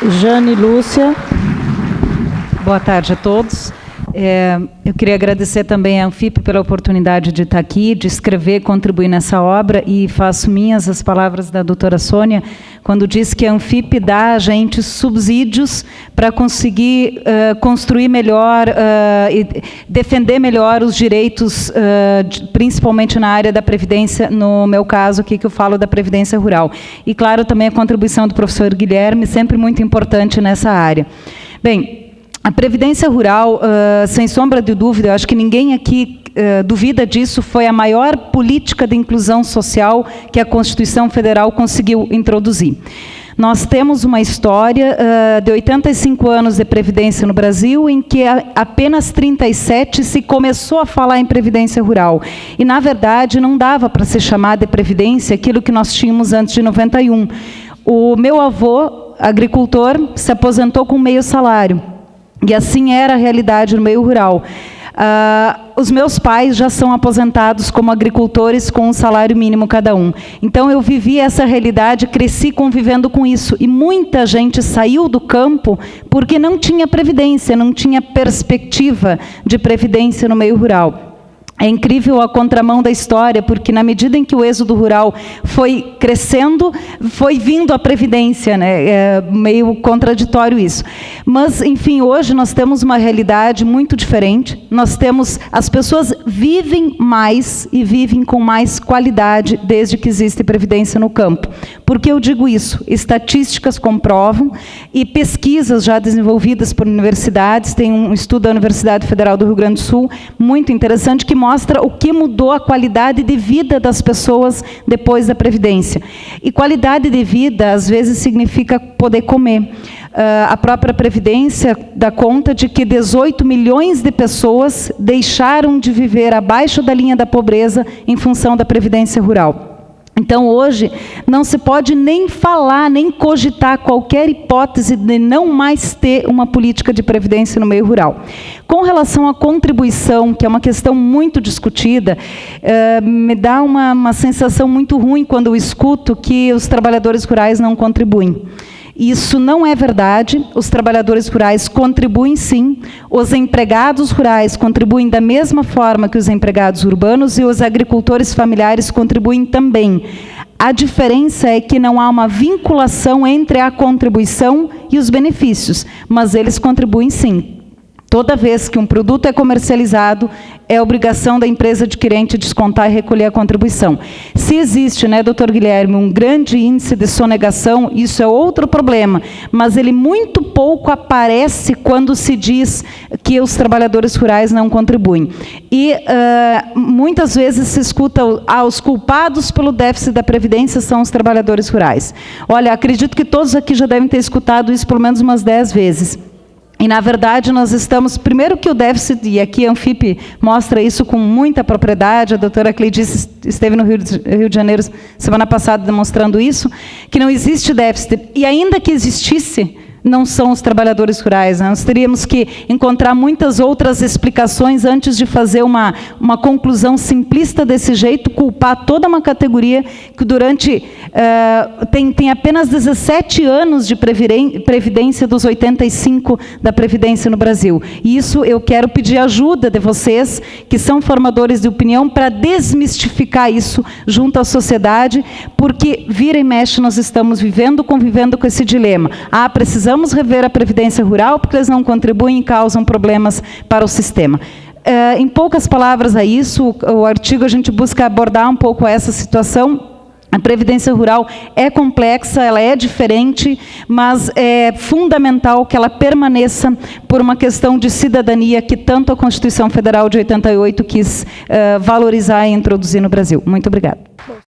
Jane Lúcia. Boa tarde a todos. Eu queria agradecer também à Anfip pela oportunidade de estar aqui, de escrever, contribuir nessa obra, e faço minhas as palavras da doutora Sônia, quando diz que a Anfip dá a gente subsídios para conseguir construir melhor e defender melhor os direitos, principalmente na área da Previdência, no meu caso aqui que eu falo da Previdência Rural. E, claro, também a contribuição do professor Guilherme, sempre muito importante nessa área. Bem, a Previdência Rural, sem sombra de dúvida, eu acho que ninguém aqui duvida disso, foi a maior política de inclusão social que a Constituição Federal conseguiu introduzir. Nós temos uma história de 85 anos de Previdência no Brasil, em que apenas 37 se começou a falar em Previdência Rural. E, na verdade, não dava para se chamar de Previdência aquilo que nós tínhamos antes de 91. O meu avô, agricultor, se aposentou com meio salário. E assim era a realidade no meio rural. Os meus pais já são aposentados como agricultores com um salário mínimo cada um. Então eu vivi essa realidade, cresci convivendo com isso. E muita gente saiu do campo porque não tinha previdência, não tinha perspectiva de previdência no meio rural. É incrível a contramão da história, porque na medida em que o êxodo rural foi crescendo, foi vindo a previdência, né? É meio contraditório isso. Mas, enfim, hoje nós temos uma realidade muito diferente. Nós temos, as pessoas vivem mais e vivem com mais qualidade desde que existe previdência no campo. Por que eu digo isso? Estatísticas comprovam e pesquisas já desenvolvidas por universidades, tem um estudo da Universidade Federal do Rio Grande do Sul, muito interessante, que mostra o que mudou a qualidade de vida das pessoas depois da Previdência. E qualidade de vida, às vezes, significa poder comer. A própria Previdência dá conta de que 18 milhões de pessoas deixaram de viver abaixo da linha da pobreza em função da Previdência Rural. Então, hoje, não se pode nem falar, nem cogitar qualquer hipótese de não mais ter uma política de previdência no meio rural. Com relação à contribuição, que é uma questão muito discutida, me dá uma sensação muito ruim quando eu escuto que os trabalhadores rurais não contribuem. Isso não é verdade, os trabalhadores rurais contribuem sim, os empregados rurais contribuem da mesma forma que os empregados urbanos e os agricultores familiares contribuem também. A diferença é que não há uma vinculação entre a contribuição e os benefícios, mas eles contribuem sim. Toda vez que um produto é comercializado, é obrigação da empresa adquirente descontar e recolher a contribuição. Se existe, né, doutor Guilherme, um grande índice de sonegação, isso é outro problema, mas ele muito pouco aparece quando se diz que os trabalhadores rurais não contribuem. E muitas vezes se escuta, os culpados pelo déficit da Previdência são os trabalhadores rurais. Olha, acredito que todos aqui já devem ter escutado isso pelo menos umas 10 vezes. E, na verdade, nós estamos... Primeiro que o déficit, e aqui a Anfip mostra isso com muita propriedade, a doutora Cleidice esteve no Rio de Janeiro semana passada demonstrando isso, que não existe déficit. E ainda que existisse, não são os trabalhadores rurais. Nós teríamos que encontrar muitas outras explicações antes de fazer uma conclusão simplista desse jeito, culpar toda uma categoria que durante... tem apenas 17 anos de previdência dos 85 da Previdência no Brasil. E isso eu quero pedir ajuda de vocês, que são formadores de opinião, para desmistificar isso junto à sociedade, porque vira e mexe nós estamos convivendo com esse dilema. Precisamos rever a Previdência Rural porque eles não contribuem e causam problemas para o sistema. Em poucas palavras é isso, o artigo a gente busca abordar um pouco essa situação. A Previdência Rural é complexa, ela é diferente, mas é fundamental que ela permaneça por uma questão de cidadania que tanto a Constituição Federal de 88 quis valorizar e introduzir no Brasil. Muito obrigada.